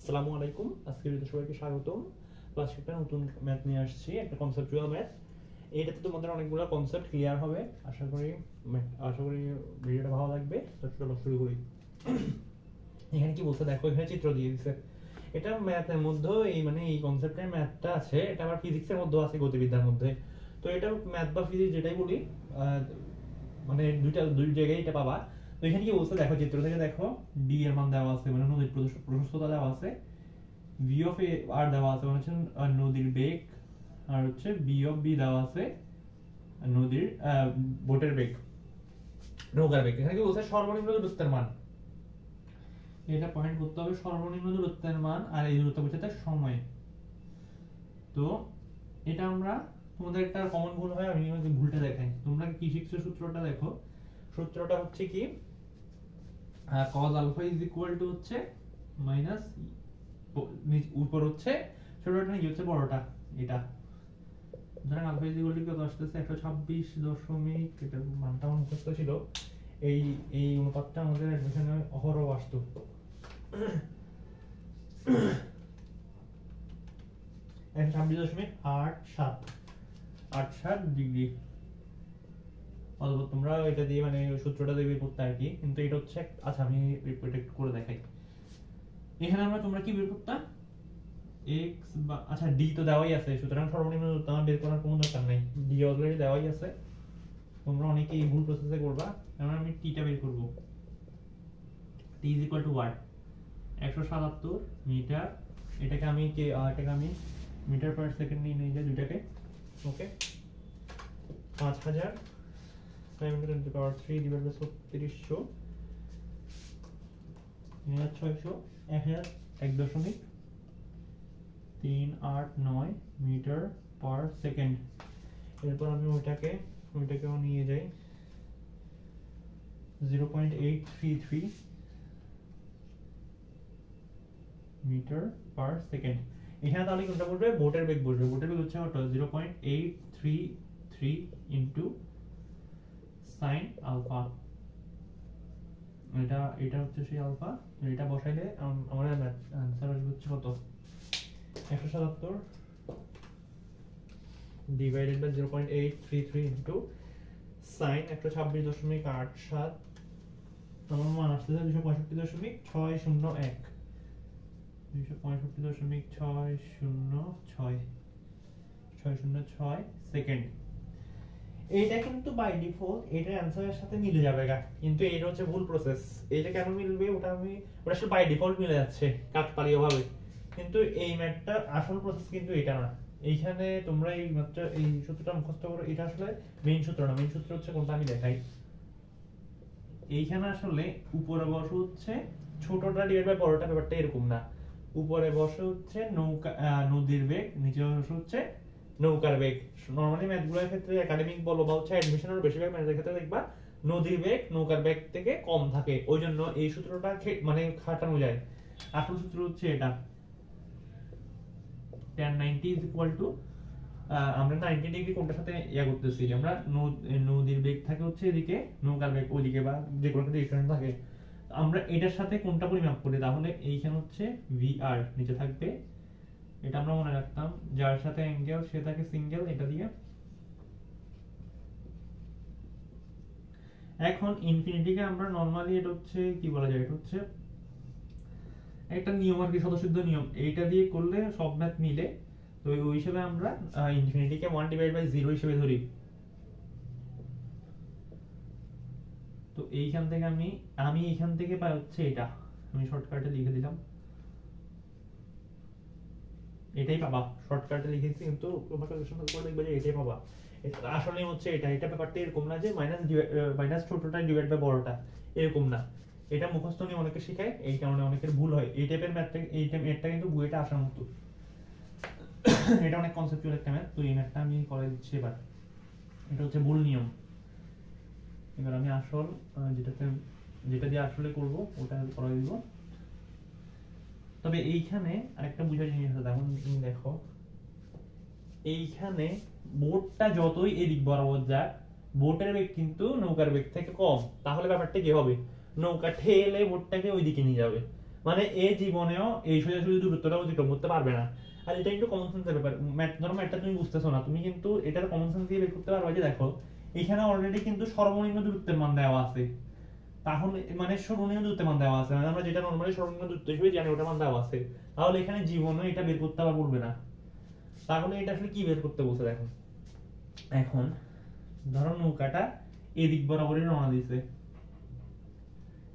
আসসালামু আলাইকুম। আজকে ভিডিওতে সবাইকে স্বাগতম। ক্লাস একটা নতুন ম্যাথ নিয়ে আসছি, একটা কনসেপচুয়াল ম্যাথ। এইটাতে তোমাদের অনেকগুলো কনসেপ্ট ক্লিয়ার হবে। আশা করি ভিডিওটা ভালো লাগবে। তো চলো শুরু করি। এখানে কি বলছে দেখো, এখানে চিত্র দিয়ে দিছে। এটা ম্যাথের মধ্যে এই কনসেপ্টের ম্যাথটা আছে, এটা আবার ফিজিক্সের মধ্যে আছে, গতিবিদ্যার মধ্যে। তো এটা ম্যাথ বা ফিজিক্স যেটাই বলি, দুই জায়গায় এটা পাবা। তো এখানে কি বলছে দেখো, চিত্র থেকে দেখো, ডি এর মান দেওয়া আছে, মানে নদীর প্রশস্ততা দেওয়া আছে, ভি অফ এ আর দেওয়া আছে, মানে হচ্ছে নদীর বেগ, আর হচ্ছে বি অফ বি দেওয়া আছে, নদীর বোটের বেগ, নৌকার বেগ। এখানে কি বলছে সর্বনিম্ন দূরত্বের মান, এটা পয়েন্ট করতে হবে সর্বনিম্ন দূরত্বের মান, আর এই দূরত্ব বোঝাতে সময়। তো এটা আমরা তোমাদের একটা কমন ভুল হয়, আমি ভুলটা দেখাই। তোমরা কি শিখছো সূত্রটা দেখো। সূত্রটা হচ্ছে কি, cos alpha is equal to হচ্ছে মাইনাস, উপর হচ্ছে ছোটটা, নিচে হচ্ছে বড়টা। এটা ধরেন আলফা ইজ ইকুয়াল টু কত আসতেছে 126 এটা মানটা আমার মুখস্থ ছিল। এই অনুপাতটা আমাদের অ্যাডমিশনে অহরহ আসতো। 126.87 ডিগ্রি। অথবা তোমরা এটা দিয়ে সূত্রটা দিয়ে বের করতে আর কি, কিন্তু এটা হচ্ছে আচ্ছা আমি এটা করে দেখাই। এখানে আমরা তোমরা কি বের করতে, x বা আচ্ছা d তো দেওয়াই আছে, সুতরাং সর্বনিম্ন দূরত্ব আমার বের করার কোনো দরকার নাই, d অলরেডি দেওয়াই আছে। তোমরা অনেকে এই ভুল প্রসেসে করবা। এখন আমি t টা বের করব। t = what, 177 meter. এটাকে আমি মিটার পার সেকেন্ড নিয়ে নেই, দুইটাকে। Okay, 5000 9 × 10³ / 3600 600 1.389 meter per second. এরপর আমি ওইটাকেও নিয়ে যাই 0.833 মিটার পার সেকেন্ড। এখানে তাহলে কোনটা বলবে, বোটের বেগ বলবে। বোটের বেগ হচ্ছে কত, 0.833 ইনটু sin আলফা। এটা হচ্ছে সেই আলফা। এটা বসাইলে আমাদের आंसर আসবে হচ্ছে কত, 177 ডিভাইডেড বাই 0.833 ইনটু sin 126.87। আমার মান আসছে 265.601 265.606 সেকেন্ড। এইটা কিন্তু বাই ডিফল্ট এটার অ্যানসারের সাথে মিলে যাবে, কিন্তু এটা হচ্ছে ভুল প্রসেস। এটা কেন মিলবে, ওটা আসলে বাই ডিফল্ট মিলে যাচ্ছে কাকতালীয় ভাবে, কিন্তু এই ম্যাথটা আসল প্রসেস কিন্তু এটা না। এইখানে তোমরা এই মাত্র এই সূত্রটা মুখস্থ করো, এটা আসলে মেইন সূত্র না। মেইন সূত্র হচ্ছে কোনটা আমি দেখাই। এইখানে আসলে উপরে বসে হচ্ছে ছোটটা ডিভাইড বাই বড়টা, ব্যাপারটা এরকম না। উপরে বসে হচ্ছে নদীর বেগ, নিচে বসে হচ্ছে নৌকার বেগ। নরমালি ম্যাথগুলোর ক্ষেত্রে একাডেমিক বলো বা হচ্ছে অ্যাডমিশনের বেশিরভাগ ম্যাথের ক্ষেত্রে দেখবা নদীর বেগ নৌকার বেগ থেকে কম থাকে, ওই জন্য এই সূত্রটা খাটানো যায়। আসল সূত্র হচ্ছে এটা, tan 90 আমরা 90 ডিগ্রি কোনটার সাথে করতেছি, আমরা নদীর বেগ থাকে হচ্ছে এদিকে, নৌকার বেগ ওইদিকে, বা যে কোনো ডিফারেন্স থাকে, আমরা এটার সাথে কোনটা পরিমাপ করি, তাহলে এইখানে হচ্ছে vr নিচে থাকবে। এটা আমরা মনে রাখতাম, যার সাথে অ্যাঙ্গেল সে থাকে সিঙ্গেল, এটা দিয়ে। এখন ইনফিনিটিকে আমরা নরমালি এটা হচ্ছে কি বলা যায়, এটা হচ্ছে একটা নিয়ম আর কি, স্বতঃসিদ্ধ নিয়ম। এইটা দিয়ে করলে সব ম্যাথ মিলে। তো ওই হিসেবে আমরা ইনফিনিটিকে 1/0 হিসেবে ধরি। তো এইখান থেকে আমি এইখান থেকে পাই হচ্ছে এটা, আমি শর্টকাটে লিখে দিলাম, এটাই পাবা। শর্টকাটে লিখেছি, কিন্তু তোমরা ক্যালকুলেশন করে দেখবে যে এটাই পাবা। এটা আসলে হচ্ছে এটা ব্যাপারটা এরকম না যে মাইনাস ছোটটা ডিভাইড বাই বড়টা, এরকম না। এটা মুখস্থ নিয়ে অনেকে শেখায়, এই কারণে অনেকের ভুল হয়। এই টাইপের ম্যাথটা, এই ম্যাথটা কিন্তু বইটা আসার মতো। এটা অনেক কনসেপচুয়াল একটা ম্যাথ। তো এই ম্যাথটা আমি করে দিচ্ছি এবার। এটা হচ্ছে ভুল নিয়ম। এবার আমি আসল যেটা দিয়ে আসলে করব ওটা করে দিব। তবে এইখানে আরেকটা বুঝার জিনিস আছে, যেমন তুমি দেখো এইখানে বোটটা যতই এদিক বরাবর যাক, বোটের বেগ কিন্তু নৌকার বেগ থেকে কম। তাহলে ব্যাপারটা কি হবে, নৌকা ঠেলে বোটটাকে ওইদিকে নিয়ে যাবে। মানে এ জীবনেও এই সোজাসুজি দূরত্বটা অতিক্রম করতে পারবে না। আর এটা একটু কমন সেন্সের ব্যাপার, ধরো ম্যাথটা তুমি বুঝতেছো না, তুমি কিন্তু এটার কমন সেন্স দিয়ে বের করতে পারবে যে দেখো এখানে অলরেডি কিন্তু সর্বনিম্ন দূরত্বের মান দেওয়া আছে, তাহলে মানে সর্বনিম্ন দূরত্বের মান দেওয়া আছে, মানে আমরা যেটা নরমালি সর্বনিম্ন দূরত্ব হিসেবে জানি ওটা মান দেওয়া আছে, তাহলে এখানে জীবনে এটা বের করতে আবার বলবে না। তাহলে এটা আসলে কি বের করতে বলছে দেখো, এখন ধরো নৌকাটা এদিক বরাবরই রওনা দিছে,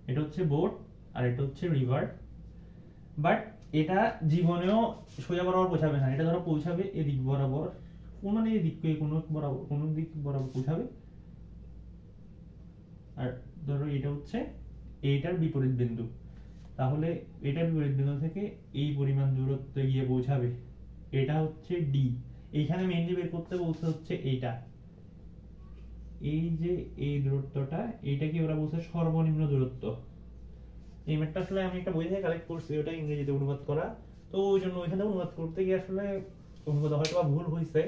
এটা হচ্ছে বোট আর এটা হচ্ছে রিভার, বাট এটা জীবনেও সোজা বরাবর পৌঁছাবে না, এটা ধরো পৌঁছাবে এদিক বরাবর, মানে এদিকে কোনো দিক বরাবর পৌঁছাবে, আর ধরো এটা হচ্ছে এইটার বিপরীত বিন্দু, তাহলে এটার বিপরীত বিন্দু থেকে এই পরিমাণ দূরত্বে গিয়ে পৌঁছাবে, এটা হচ্ছে ডি। এইখানে মেইনলি বের করতে বলছে হচ্ছে এইটা, এই যে এই দূরত্বটা, এইটাকে ওরা বলছে সর্বনিম্ন দূরত্ব। এই ম্যাথটা আসলে আমি একটা বই থেকে কালেক্ট করছি, ওটা ইংরেজিতে অনুবাদ করা, তো ওই জন্য ওইখানে অনুবাদ করতে গিয়ে আসলে অনুবাদ হয়তো বা ভুল হয়েছে।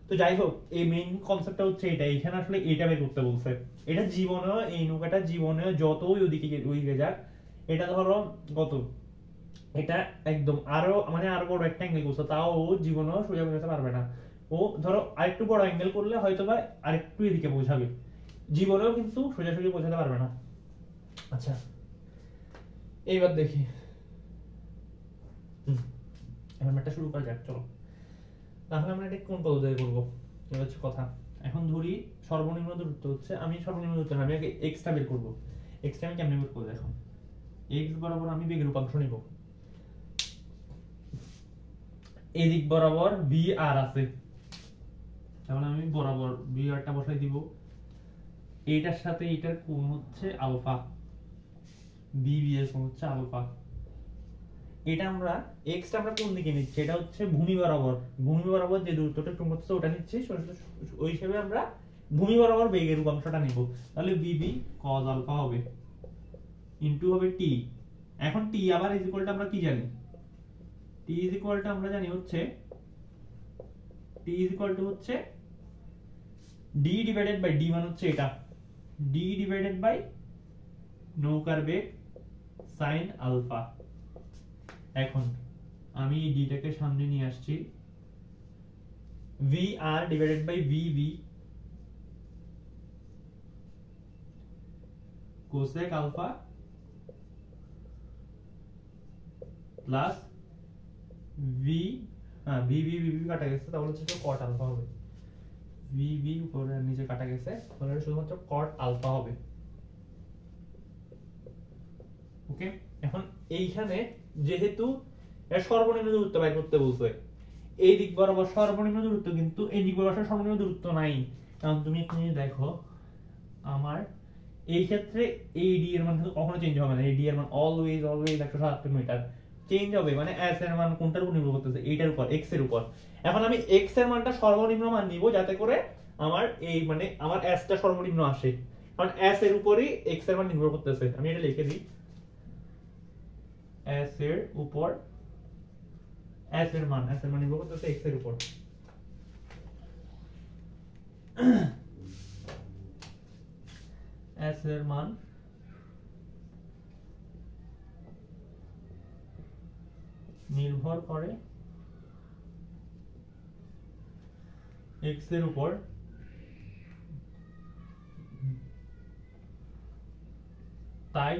তো যাই হোক, এই মেইন কনসেপ্টটা হচ্ছে এটা, এখানে আসলে এটা বের করতে বলছে। এটা জীবনে, এই নৌকাটা জীবনে যতই ওইদিকে যাক, এটা ধরো কত, এটা একদম আরো মানে আরো বড় একটা অ্যাঙ্গেল করছে, তাও ও জীবনেও সোজা পৌঁছাতে পারবে না। ও ধরো আরেকটু বড় অ্যাঙ্গেল করলে হয়তো বা আরেকটু এদিকে পৌঁছাবে, জীবনেও কিন্তু সোজাসুজি পৌঁছাতে পারবে না। আচ্ছা এইবার দেখি, এবার ম্যাথটা শুরু করা যাক, চলো। তাহলে আমরা এটা কোন পদ্ধতিতে করবো, এটা হচ্ছে কথা। এখন ধরি সর্বনিম্ন দূরত্ব হচ্ছে, আমি সর্বনিম্ন দূরত্ব না, আমি আগে এক্সটা বের করবো। এক্সটা আমি কেমনে বের করবো দেখো, এক্স বরাবর আমি বেগের উপাংশ নিব, এদিক বরাবর ভি আর আছে, তাহলে আমি বরাবর ভি আরটা বসাই দিব, এইটার সাথে এইটার কোণ হচ্ছে আলফা, বি বি এর কোণ হচ্ছে আলফা। এটা আমরা এক্সটা আমরা কোন দিকে নিচ্ছি, এটা হচ্ছে ভূমি বরাবর যে দূরত্বটা অতিক্রম করতেছে ওটা নিচ্ছি, ওই হিসেবে আমরা ভূমি বরাবর বেগের উপাংশটা নিব, তাহলে বিবি cos আলফা হবে ইনটু হবে টি। এখন টি আবার ইজ ইকুয়াল টু আমরা কি জানি, টি ইজ ইকুয়াল টু আমরা জানি হচ্ছে টি ইজ ইকুয়াল টু হচ্ছে ডি ডিভাইডেড বাই ডি, মানে হচ্ছে এটা ডি ডিভাইডেড বাই নৌকার বেগ sin আলফা। এখন আমি এই ডিটাকে সামনে নিয়ে আসছি, ভি আর divided by V V cosec alpha plus V, V V V কাটা গেছে, তাহলে হচ্ছে কট আলফা হবে, ভি ভি উপরে নিচে কাটা গেছে, তাহলে শুধুমাত্র কট আলফা হবে। ওকে, এখন এইখানে যেহেতু এর সর্বনিম্ন দূরত্ব বের করতে বলছে, এই দিক বরাবর সর্বনিম্ন দূরত্ব, কিন্তু এই দিক বরাবর সর্বনিম্ন দূরত্ব নাই, কারণ তুমি এখানে দেখো আমার এই ক্ষেত্রে এই ডি এর মান কিন্তু কখনো চেঞ্জ হবে না, এই ডি এর মান অলওয়েজ 177 মিটার চেঞ্জ হবে, মানে এস এর মান কোনটার উপর নির্ভর করতেছে, এইটার উপর, এক্স এর উপর। এখন আমি এক্স এর মানটা সর্বনিম্ন মান নিব, যাতে করে আমার এই মানে আমার এস টা সর্বনিম্ন আসে, কারণ এস এর উপরই এক্স এর মান নির্ভর করতেছে। আমি এটা লিখে দিই, এস এর উপর এস এর মান নির্ভর করতেছে এক্স এর উপর। এস এর মান নির্ভর করে এক্স এর উপর, তাই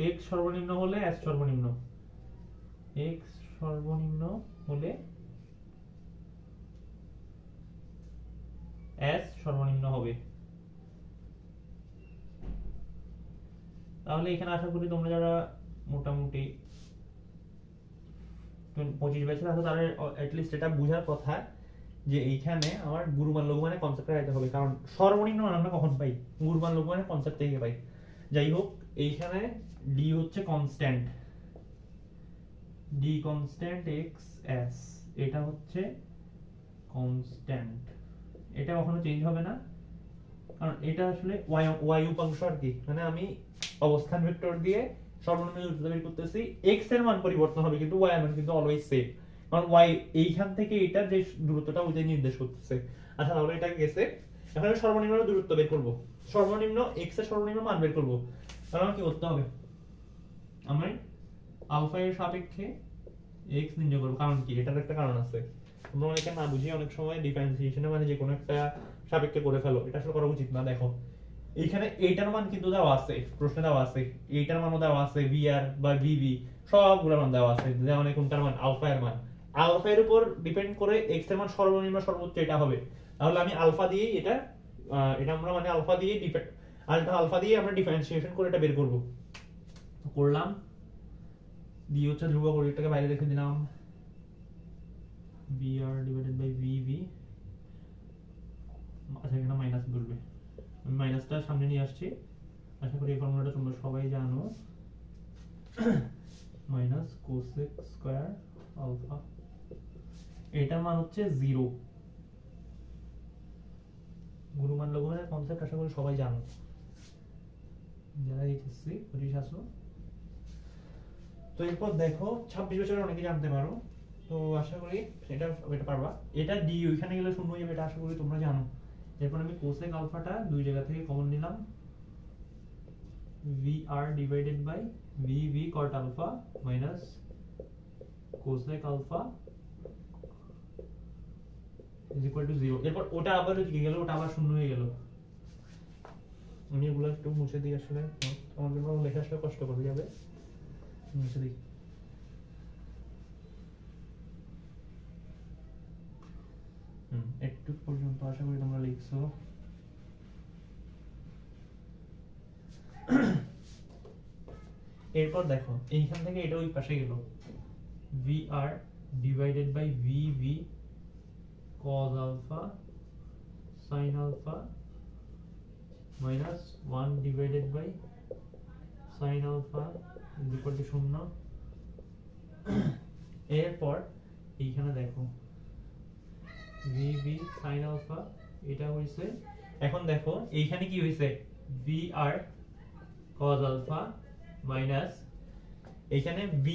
এক্স সর্বনিম্ন হলে এস সর্বনিম্ন, এক্স সর্বনিম্ন হলে এস সর্বনিম্ন হবে। তাহলে এখানে আশা করি তোমরা যারা মোটামুটি 25 ব্যাচের আছো তাদের অ্যাটলিস্ট এটা বোঝার কথা যে এইখানে আমার গুরুমান লঘুমানের কনসেপ্টটা রাখতে হবে, কারণ সর্বনিম্ন মান আমরা কখন পাই, গুরুমান লঘুমানের কনসেপ্ট থেকে পাই। যাই হোক, এইখানে ডি হচ্ছে constant, D constant x S, এটা হচ্ছে কনস্ট্যান্ট, এটা কখনো চেঞ্জ হবে না, কারণ এটা আসলে ওয়াই উপাংশ আর কি, মানে আমি অবস্থান ভেক্টর দিয়ে সর্বনিম্ন দূরত্ব বের করতেছি, এক্স এর মান পরিবর্তন হবে কিন্তু ওয়াই এর মান কিন্তু অলওয়েজ সেম, কারণ ওয়াই এইখান থেকে এটা যে দূরত্বটা ওইটাই নির্দেশ করতেছে। আচ্ছা তাহলে এটা গেছে, এখন আমি সর্বনিম্ন দূরত্ব বের করব, সর্বনিম্ন এক্স এর সর্বনিম্ন মান বের করব, তাহলে আমার কি করতে হবে, আমি আলফা এর সাপেক্ষে x নির্ণয় করব। কারণ কি, এটার একটা কারণ আছে। তোমরা অনেকে না বুঝিয়ে অনেক সময় ডিফারেন্সিয়েশনে মানে যে কোনো একটা সাপেক্ষে করে ফেলো, এটা আসলে করা উচিত না। দেখো এইখানে এইটার মান কিন্তু দেওয়া আছে, প্রশ্নে দেওয়া আছে, এইটার মানও দেওয়া আছে, vr বা vv সবগুলোর মান দেওয়া আছে, যেমন কোনটার মান, আলফা এর মান। আলফা এর উপর ডিপেন্ড করে x এর মান সর্বনিম্ন সর্বোচ্চ এটা হবে। তাহলে আমি আলফা দিয়ে এটা আমরা মানে আলফা দিয়ে আলফা দিয়ে আমরা ডিফারেন্সিয়েশন করে এটা বের করব। করলাম, দিয়ে হচ্ছে ধ্রুবক এটাকে বাইরে রেখে দিলাম, vr ডিভাইডেড বাই vv। আচ্ছা এখানে মাইনাস বলবে, আমি মাইনাসটা সামনে নিয়ে আসছি। আশা করি এই ফর্মুলাটা তোমরা সবাই জানো, মাইনাস কোসেক স্কয়ার আলফা, এটার মান হচ্ছে 0। গুণমান লঘুমানের কনসেপ্ট আশা করি সবাই জানো, যারা এইচএসসি 25 আসো। তো এরপর দেখো 26 বছরের অনেকে জানতে পারো, তো আশা করি এটা পারবা। এটা ডি ওইখানে গেলে শূন্য হয়ে যাবে, এটা আশা করি তোমরা জানো। এরপর আমি কোসেক আলফাটা দুই জায়গা থেকে কমন নিলাম, vr divided by vv cot alpha minus cosec alpha is equal to 0। এরপর ওটা আবার ওদিকে গেল, ওটা আবার শূন্য হয়ে গেল। আমি এগুলো একটু মুছে দিই, আসলে আমার জন্য লেখা আসলে কষ্ট করে যাবে, মুছে দিই। একটু পর্যন্ত আশা করি তোমরা লিখছো। এরপর দেখো এইখান থেকে এটা ওই পাশে গেল, vr divided by vv cos alpha sin alpha minus 1 divided by sin alpha is equal to 0। এরপর এইখানে দেখো vv sin alpha এটা হইছে, এখন দেখো এইখানে কি হইছে, vr cos alpha মাইনাস এইখানে v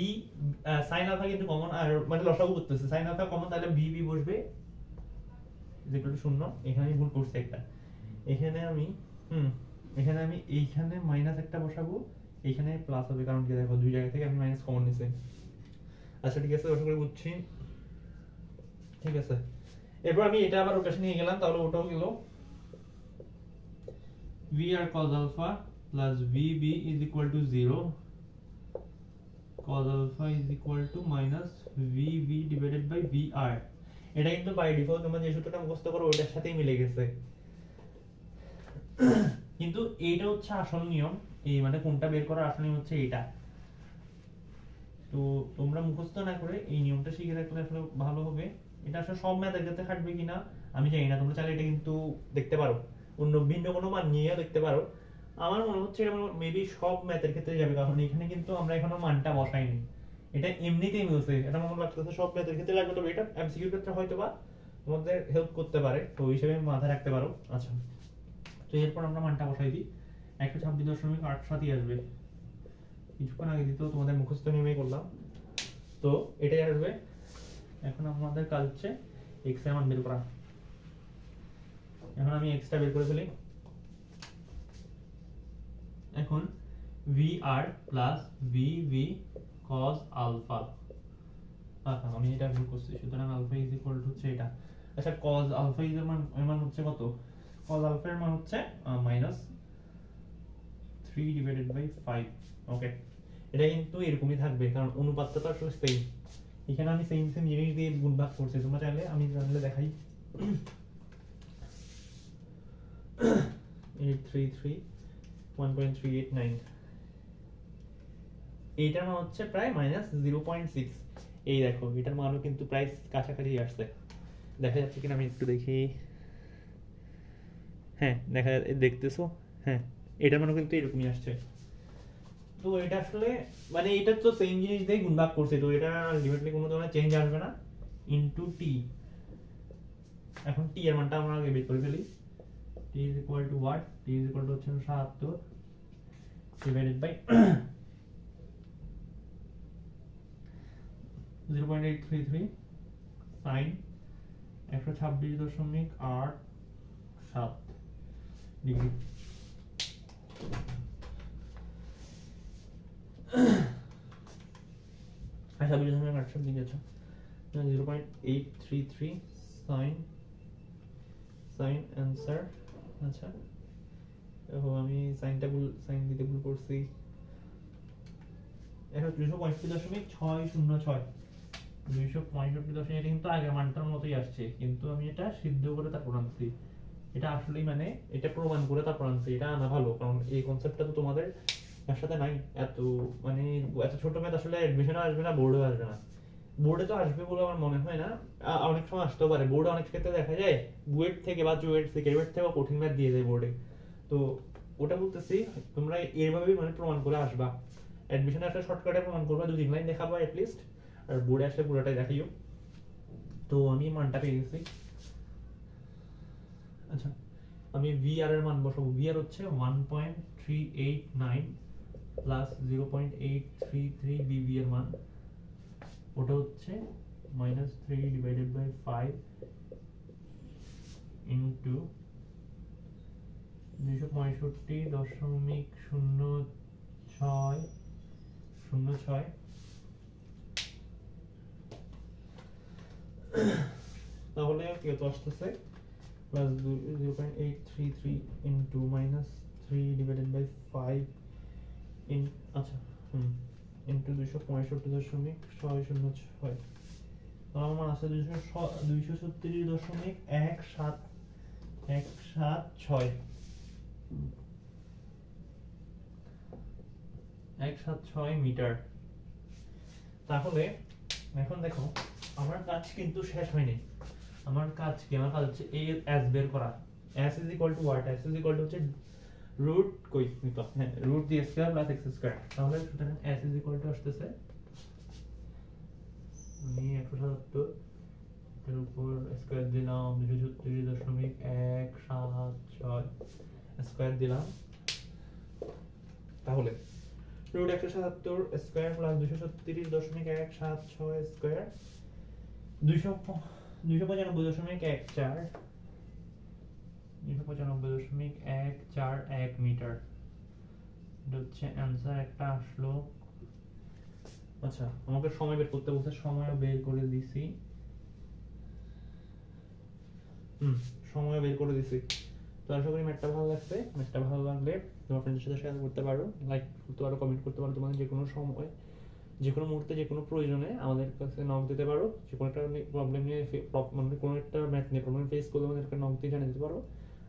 sin alpha কিন্তু কমন, আর মানে লসাগু করতেছে, sin alpha কমন, তাহলে vv বসবে is equal to 0। এখানে আমি ভুল করছি একটা, এখানে আমি এইখানে মাইনাস একটা বসাবো, এইখানে প্লাস হবে, কারণ কি দেখো দুই জায়গা থেকে আমি মাইনাস কমন নিছি। আচ্ছা ঠিক আছে, ওটা করে বুঝছি, ঠিক আছে। এরপর আমি এটা আবার ওটা নিয়ে গেলাম, তাহলে ওটাও গেল, vr cos alpha plus vb is equal to 0, cos alpha is equal to minus vv divided by vr। এটা কিন্তু বাই ডিফল্ট তোমরা যে সূত্রটা মুখস্থ করো ওটার সাথেই মিলে গেছে, কিন্তু এইটা হচ্ছে আসল নিয়ম, এই মানে কোনটা বের করার আসল নিয়ম হচ্ছে এটা। তো তোমরা মুখস্থ না করে এই নিয়মটা শিখে রাখলে আসলে ভালো হবে। এটা আসলে সব ম্যাথের ক্ষেত্রে খাটবে কিনা আমি জানি না, তোমরা চাইলে এটা কিন্তু দেখতে পারো, অন্য ভিন্ন কোনো মান নিয়ে দেখতে পারো। আমার মনে হচ্ছে এটা মেবি সব ম্যাথের ক্ষেত্রে যাবে, কারণ এখানে কিন্তু আমরা এখনো মানটা বসাইনি, এটা এমনিতেই মিলছে। এটা মনে লাগতেছে সব ম্যাথের ক্ষেত্রে লাগবে, তবে এটা এমসিকিউর ক্ষেত্রে হয়তো বা তোমাদের হেল্প করতে পারে, তো ওই হিসেবে মাথায় রাখতে পারো। আচ্ছা তো এরপর আমরা মানটা বসাই দিই, 126.87 আসবে, কিছুক্ষণ আগে দিতেও তোমাদের মুখস্থ নিয়মেই করলাম, তো এটাই আসবে। এখন আমাদের কাজ হচ্ছে x এর মান বের করা। এখন আমি x টা বের করে ফেলি। এখন vr plus vv cos alpha, আচ্ছা আমি এটা ভুল করছি, সুতরাং আলফা ইজ ইকুয়াল টু হচ্ছে এটা। আচ্ছা cos alpha এর মান হচ্ছে কত, cos alpha এর মান হচ্ছে -3 divided by 5। ওকে, এটা কিন্তু এরকমই থাকবে, কারণ অনুপাতটা তো আসলে সেম। এখানে আমি সেম জিনিস দিয়ে গুণ ভাগ করছি, তোমরা চাইলে আমি জানলে দেখাই, 833 1.389, এইটার মান হচ্ছে প্রায় -0.6। এই দেখো এটার মানও কিন্তু প্রায় কাছাকাছি আসছে, দেখা যাচ্ছে কিনা আমি একটু দেখি, হ্যাঁ দেখতেছো, হ্যাঁ এটার মানও কিন্তু এরকমই আসছে। তো এটা আসলে মানে এটা তো সেম জিনিস দিয়ে গুণ ভাগ করছে, তো এটা আলটিমেটলি কোনো ধরনের চেঞ্জ আসবে না, ইনটু টি। এখন টি এর মানটা আমরা আগে বের করে ফেলি, t is equal to what, t is equal to হচ্ছে 77 divided by 0.833 sin 126.87 ডিগ্রি। আশা করি তুমি আটশো দিকে আছো। 0.833 সাইন অ্যান্সার। আচ্ছা দেখো আমি সাইন দিতে ভুল করছি। এটা 265.606 265.6 এটা কিন্তু আগের মানটার মতোই আসছে, কিন্তু আমি এটা সিদ্ধ করে তারপর আনছি। এটা আসলেই মানে এটা প্রমাণ করে তারপর আনছি, এটা আনা ভালো, কারণ এই কনসেপ্টটা তো তোমাদের একসাথে নাই। এত মানে এত ছোট ম্যাথ আসলে অ্যাডমিশনও আসবে না, বোর্ডেও আসবে না। বোর্ডে তো আসবে বলে আমার মনে হয় না, অনেক সময় আসতেও পারে। বোর্ডে অনেক ক্ষেত্রে দেখা যায় বুয়েট থেকে বা জুয়েট সেকেন্ড থেকে কঠিন ম্যাথ দিয়ে দেয় বোর্ডে। তো ওটা বলতেছি তোমরা এইভাবেই মানে প্রমাণ করে আসবা। অ্যাডমিশনে আসলে শর্টকাটে প্রমাণ করবা, 2-3 লাইন দেখাবা অ্যাটলিস্ট, আর বোর্ডে আসলে পুরোটাই দেখাইও। তো আমি মানটা পেয়ে গেছি। আচ্ছা আমি VR এর মান বসাবো। VR হচ্ছে 1.389 প্লাস 0.833 BB এর মান, ওটা হচ্ছে -3 ডিভাইডেড বাই 5 ইনটু 265.0606। তাহলে কত আসতেছে plus 0.833 into -3 divided by 5 in আচ্ছা ইনটু 265.606। আমার মান আছে 236.176 মিটার। তাহলে এখন দেখো আমার কাজ কিন্তু শেষ হয়নি। আমার কাজ হচ্ছে s বের করা। s is equal to what? s is equal to হচ্ছে রুট রুট দিয়ে স্কয়ার প্লাস x স্কয়ার। তাহলে সুতরাং s is equal to আসতেছে আমি 177 এর উপর স্কয়ার দিলাম 236.176 স্কয়ার দিলাম। তাহলে root 177 square plus 236.176 square 295.141 meter. এটা হচ্ছে অ্যান্সার একটা আসলো। আচ্ছা আমাকে সময় বের করতে বলছে, সময়ও বের করে দিছি। সময়ও বের করে দিছি। তো আশা করি ম্যাথটা ভালো লাগছে। ম্যাথটা ভালো লাগলে তোমার ফ্রেন্ডের সাথে শেয়ার করতে পারো, লাইক করতে পারো, কমেন্ট করতে পারো। তোমাদের যে কোনো সময়, যে কোনো মুহূর্তে, যে কোনো প্রয়োজনে আমাদের কাছে নক দিতে পারো। যে কোনো একটা প্রবলেম নিয়ে মানে কোনো একটা ম্যাথ নিয়ে প্রবলেম ফেস করলে আমাদেরকে নক দিয়ে জানিয়ে দিতে পারো।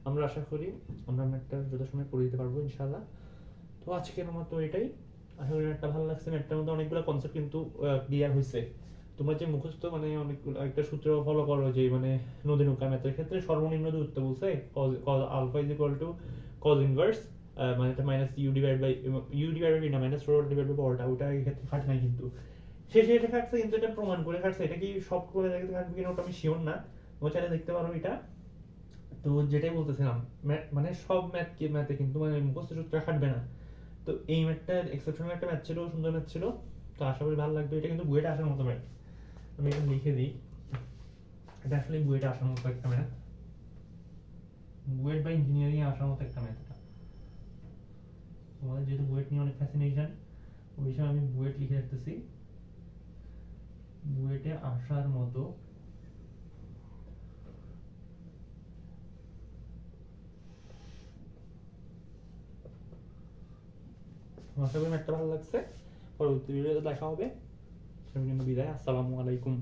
আমরা আশা করি আমরা ম্যাথটা যথাসময়ে করে দিতে পারবো ইনশাআল্লাহ। তো আজকের মতো এটাই। আশা করি ম্যাথটা ভালো লাগছে। ম্যাথটার মধ্যে অনেকগুলো কনসেপ্ট কিন্তু ক্লিয়ার হয়েছে। তোমার যে মুখস্থ মানে অনেকগুলো একটা সূত্র ফলো করো, যে মানে নদী নৌকা ম্যাথের ক্ষেত্রে সর্বনিম্ন দূরত্ব বলছে alpha is equal to cos inverse মানে মাইনাস ইউ ডিভাইড বাই না মাইনাস রো ডিভাইড বাই বড়টা, ওটা এই ক্ষেত্রে খাটে নাই, কিন্তু শেষে এটা খাটছে, কিন্তু এটা প্রমাণ করে খাটছে। এটা কি সব করে জায়গাতে খাটবে কিনা ওটা আমি শিওর না, ও চাইলে দেখতে পারো এটা। তো যেটাই বলতেছিলাম মানে সব ম্যাথে কিন্তু মানে মুখস্থ সূত্র খাটবে না। তো এই ম্যাথটা এক্সেপশনাল একটা ম্যাথ ছিল, সুন্দর ম্যাথ ছিল। তো আশা করি ভালো লাগবে। এটা কিন্তু বুয়েটে আসার মতো ম্যাথ, আমি এটা লিখে দিই। এটা আসলে বুয়েটে আসার মতো একটা ম্যাথ, বুয়েট বা ইঞ্জিনিয়ারিং আসার মতো একটা ম্যাথ। তোমাদের যেহেতু বুয়েট নিয়ে অনেক ফ্যাসিনেশন, ওই হিসাবে আমি বুয়েট লিখে রাখতেছি। বুয়েটে আসার মতো আশা করি ম্যাথটা ভালো লাগছে। পরবর্তী ভিডিওতে দেখা হবে। বিদায়, আসসালামু আলাইকুম।